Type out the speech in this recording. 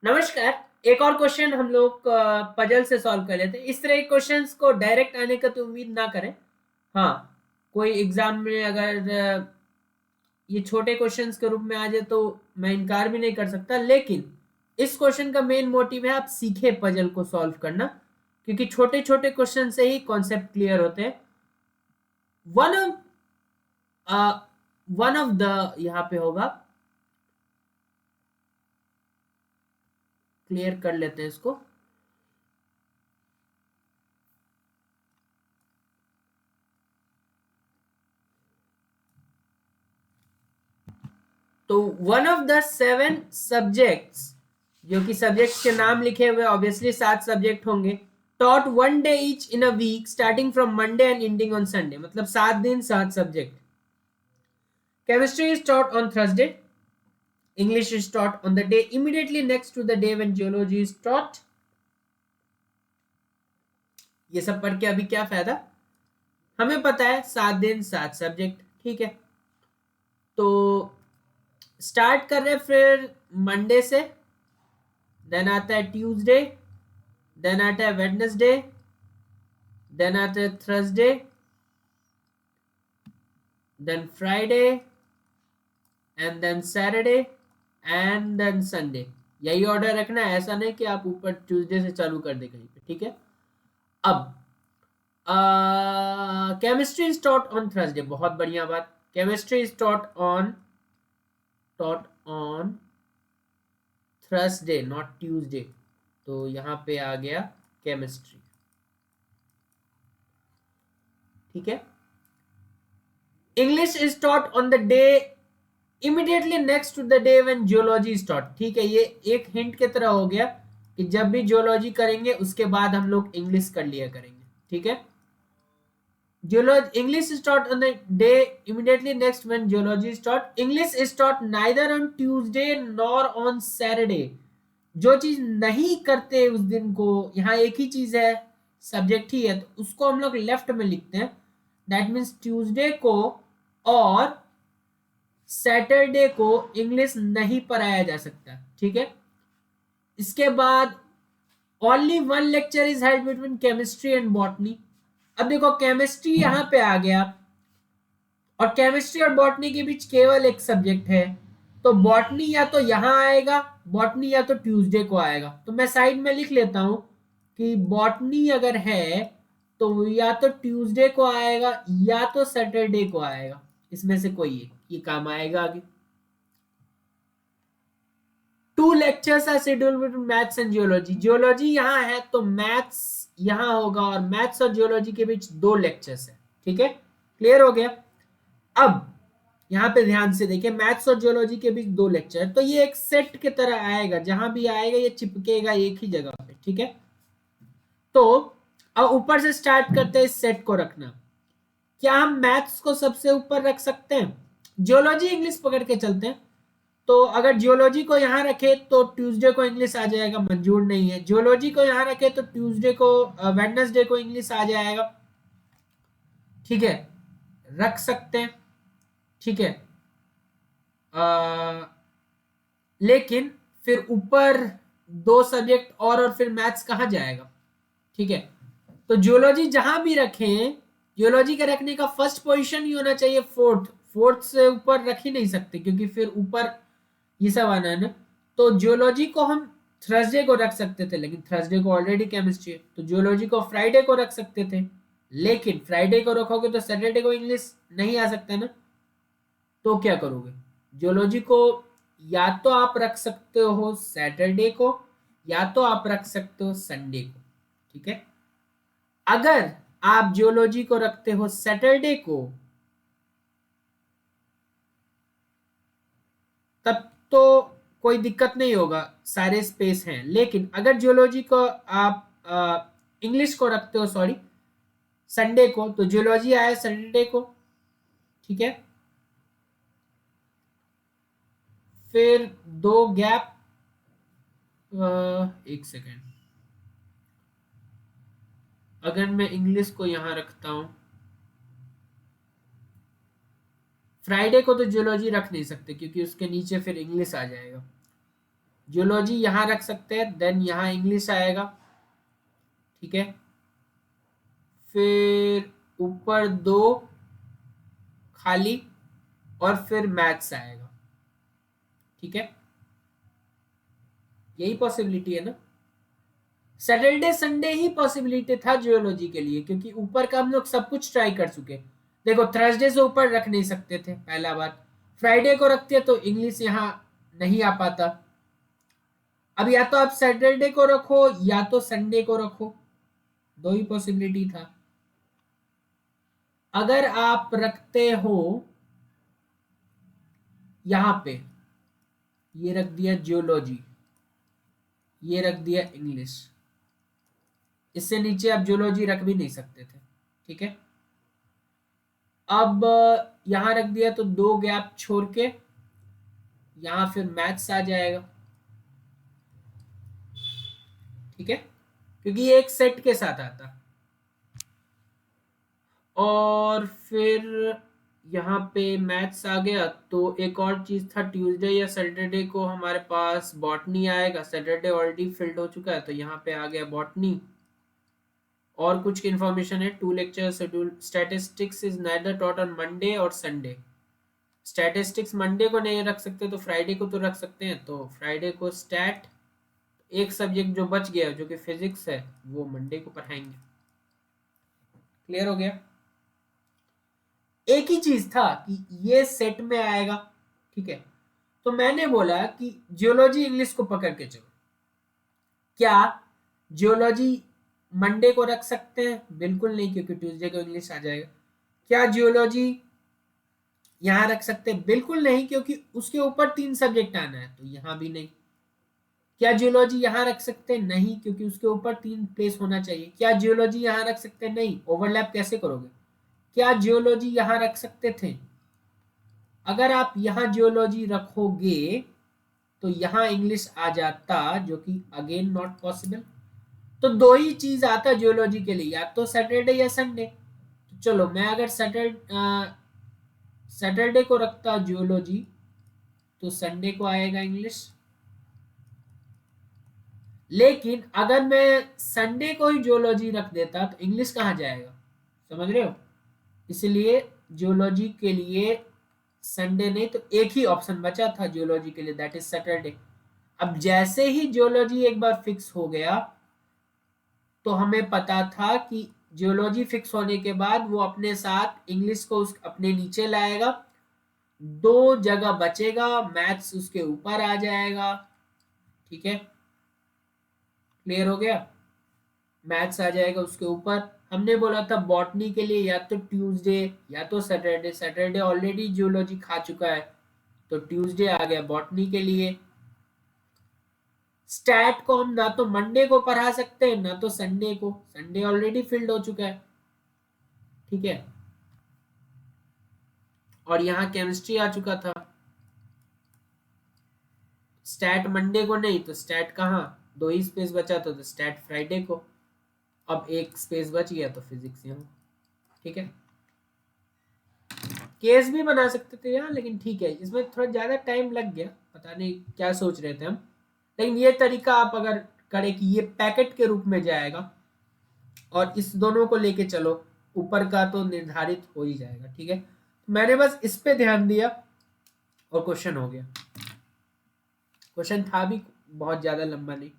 नमस्कार। एक और क्वेश्चन हम लोग पजल से सॉल्व कर लेते हैं। इस तरह के क्वेश्चंस को डायरेक्ट आने का तो उम्मीद ना करें। हाँ, कोई एग्जाम में अगर ये छोटे क्वेश्चंस के रूप में आ जाए तो मैं इनकार भी नहीं कर सकता, लेकिन इस क्वेश्चन का मेन मोटिव है आप सीखे पजल को सॉल्व करना, क्योंकि छोटे छोटे क्वेश्चन से ही कॉन्सेप्ट क्लियर होते हैं। One of one of the यहाँ पे होगा, क्लियर कर लेते हैं इसको। तो वन ऑफ द 7 सब्जेक्ट्स, जो कि सब्जेक्ट्स के नाम लिखे हुए ऑब्वियसली 7 सब्जेक्ट होंगे, taught 1 day each in a week starting from Monday and ending on Sunday, मतलब 7 दिन 7 subject. Chemistry is taught on Thursday, English is taught on the day immediately next to the day when geology is taught. ये सब पढ़ के अभी क्या फायदा, हमें पता है 7 दिन 7 सब्जेक्ट, ठीक है। तो स्टार्ट कर रहे हैं फिर मंडे से, देन आता है ट्यूसडे, देन आता है वेडनेसडे, देन आता है Thursday, then Friday, and then Saturday, and then Sunday. यही ऑर्डर रखना है, ऐसा नहीं कि आप ऊपर ट्यूसडे से चालू कर दे कहीं पे, ठीक है। अब chemistry is taught on Thursday, बहुत बढ़िया बात। Chemistry is taught on Thursday not Tuesday, तो यहां पे आ गया केमिस्ट्री, ठीक है। English is taught on the day immediately next to the day when geology is taught, ठीक है। ये एक हिंट की तरह हो गया कि जब भी जियोलॉजी करेंगे उसके बाद हम लोग इंग्लिश कर लिया करेंगे, ठीक है। Geology English is taught on the day immediately next when geology is taught. English is taught neither on Tuesday nor on Saturday, जो चीज नहीं करते उस दिन को, यहाँ एक ही चीज है, सब्जेक्ट ही है, तो उसको हम लोग लेफ्ट में लिखते हैं। दैट मीन्स ट्यूसडे को और सैटरडे को इंग्लिश नहीं पढ़ाया जा सकता, ठीक है। इसके बाद only one lecture is held between chemistry and botany. अब देखो केमिस्ट्री यहाँ पे आ गया और केमिस्ट्री और बॉटनी के बीच केवल एक सब्जेक्ट है, तो बॉटनी या तो यहाँ आएगा, बॉटनी या तो ट्यूसडे को आएगा। तो मैं साइड में लिख लेता हूं कि बॉटनी अगर है तो या तो ट्यूसडे को आएगा या तो सैटरडे को आएगा, इसमें से कोई एक ये काम आएगा आगे। 2 lectures are scheduled between maths and geology. Geology यहाँ है तो मैथ्स यहाँ होगा, और मैथ्स और जियोलॉजी के बीच 2 लेक्चर्स है, ठीक है। क्लियर हो गया। अब यहाँ पे ध्यान से देखिए, मैथ्स और जियोलॉजी के बीच 2 लेक्चर, तो ये एक सेट की तरह आएगा, जहां भी आएगा ये चिपकेगा एक ही जगह पे, ठीक है। तो अब ऊपर से स्टार्ट करते हैं इस सेट को रखना। क्या हम मैथ्स को सबसे ऊपर रख सकते हैं? जियोलॉजी इंग्लिश पकड़ के चलते हैं। तो अगर जियोलॉजी को यहाँ रखे तो ट्यूसडे को इंग्लिश आ जाएगा, मंजूर नहीं है। जियोलॉजी को यहाँ रखे तो ट्यूसडे को वेडनेसडे को इंग्लिश आ जाएगा, ठीक है, रख सकते हैं, ठीक है। लेकिन फिर ऊपर 2 सब्जेक्ट और फिर मैथ्स कहाँ जाएगा, ठीक है। तो जियोलॉजी जहां भी रखें, जियोलॉजी के रखने का फर्स्ट पोजीशन ही होना चाहिए फोर्थ, फोर्थ से ऊपर रख ही नहीं सकते, क्योंकि फिर ऊपर ये सब आना है ना। तो जियोलॉजी को हम थर्सडे को रख सकते थे, लेकिन थर्सडे को ऑलरेडी केमिस्ट्री है, तो जियोलॉजी को फ्राइडे को रख सकते थे, लेकिन फ्राइडे को रखोगे तो सैटरडे को इंग्लिश नहीं आ सकता ना। तो क्या करोगे, जियोलॉजी को या तो आप रख सकते हो सैटरडे को या तो आप रख सकते हो संडे को, ठीक है। अगर आप जियोलॉजी को रखते हो सैटरडे को तब तो कोई दिक्कत नहीं होगा, सारे स्पेस हैं। लेकिन अगर जियोलॉजी को आप इंग्लिश को रखते हो, सॉरी, संडे को, तो जियोलॉजी आया सैटरडे को, ठीक है। फिर 2 गैप, एक सेकेंड, अगर मैं इंग्लिश को यहां रखता हूं, फ्राइडे को तो जियोलॉजी रख नहीं सकते क्योंकि उसके नीचे फिर इंग्लिश आ जाएगा। जियोलॉजी यहां रख सकते हैं, देन यहां इंग्लिश आएगा, ठीक है। फिर ऊपर 2 खाली और फिर मैथ्स आएगा, ठीक है। यही पॉसिबिलिटी है ना। सैटरडे संडे ही पॉसिबिलिटी था जियोलॉजी के लिए, क्योंकि ऊपर का हम लोग सब कुछ ट्राई कर चुके। देखो थर्सडे से ऊपर रख नहीं सकते थे, पहला बात। फ्राइडे को रखते तो इंग्लिश यहाँ नहीं आ पाता। अब या तो आप सैटरडे को रखो या तो संडे को रखो, दो ही पॉसिबिलिटी था। अगर आप रखते हो यहां पे, ये रख दिया जियोलॉजी, ये रख दिया इंग्लिश, इससे नीचे आप जियोलॉजी रख भी नहीं सकते थे, ठीक है। अब यहां रख दिया तो 2 गैप छोड़ के यहां फिर मैथ्स आ जाएगा, ठीक है, क्योंकि ये एक सेट के साथ आता। और फिर यहाँ पे मैथ्स आ गया, तो एक और चीज था, ट्यूसडे या सैटरडे को हमारे पास बॉटनी आएगा। सैटरडे ऑलरेडी फिल्ड हो चुका है, तो यहाँ पे आ गया बॉटनी। और कुछ इन्फॉर्मेशन है, 2 lecture schedule. Statistics is neither taught on Monday और संडे। स्टैटिस्टिक्स मंडे को नहीं रख सकते तो फ्राइडे को तो रख सकते हैं, तो फ्राइडे को स्टैट, एक सब्जेक्ट जो बच गया जो कि फिजिक्स है वो मंडे को पढ़ाएंगे। क्लियर हो गया। एक ही चीज था कि ये सेट में आएगा, ठीक है। तो मैंने बोला कि जियोलॉजी इंग्लिश को पकड़ के चलो। क्या जियोलॉजी मंडे को रख सकते हैं? बिल्कुल नहीं, क्योंकि ट्यूसडे को इंग्लिश आ जाएगा। क्या जियोलॉजी यहां रख सकते हैं? बिल्कुल नहीं, क्योंकि उसके ऊपर 3 सब्जेक्ट आना है, तो यहां भी नहीं। क्या जियोलॉजी यहां रख सकते हैं? नहीं, क्योंकि उसके ऊपर 3 प्लेस होना चाहिए। क्या जियोलॉजी यहां रख सकते हैं? नहीं, ओवरलैप कैसे करोगे। क्या जियोलॉजी यहां रख सकते थे? अगर आप यहां जियोलॉजी रखोगे तो यहां इंग्लिश आ जाता, जो कि अगेन नॉट पॉसिबल। तो दो ही चीज आता जियोलॉजी के लिए, या तो सैटरडे या संडे। तो चलो मैं अगर सैटरडे को रखता जियोलॉजी, तो संडे को आएगा इंग्लिश। लेकिन अगर मैं संडे को ही जियोलॉजी रख देता तो इंग्लिश कहाँ जाएगा, समझ रहे हो। इसलिए जियोलॉजी के लिए संडे नहीं, तो एक ही ऑप्शन बचा था जियोलॉजी के लिए, दैट इज सैटरडे। अब जैसे ही जियोलॉजी एक बार फिक्स हो गया, तो हमें पता था कि जियोलॉजी फिक्स होने के बाद वो अपने साथ इंग्लिश को अपने नीचे लाएगा। 2 जगह बचेगा, मैथ्स उसके ऊपर आ जाएगा, ठीक है। क्लियर हो गया। मैथ्स आ जाएगा उसके ऊपर। हमने बोला था बॉटनी के लिए या तो ट्यूसडे या तो सैटरडे। सैटरडे ऑलरेडी जियोलॉजी खा चुका है, तो ट्यूसडे आ गया बॉटनी के लिए। स्टैट को हम ना तो मंडे को पढ़ा सकते हैं ना तो संडे को, संडे ऑलरेडी फिल्ड हो चुका है, ठीक है। और यहाँ केमिस्ट्री आ चुका था। स्टैट मंडे को नहीं, तो स्टैट कहाँ, 2 ही स्पेस बचा था, तो स्टैट फ्राइडे को। अब एक स्पेस बच गया, तो फिजिक्स यहाँ, ठीक है। केस भी बना सकते थे यहाँ, लेकिन ठीक है, इसमें थोड़ा ज्यादा टाइम लग गया, पता नहीं क्या सोच रहे थे हम। लेकिन ये तरीका आप अगर करें कि ये पैकेट के रूप में जाएगा और इस दोनों को लेके चलो, ऊपर का तो निर्धारित हो ही जाएगा, ठीक है। मैंने बस इस पे ध्यान दिया और क्वेश्चन हो गया। क्वेश्चन था भी बहुत ज्यादा लंबा नहीं।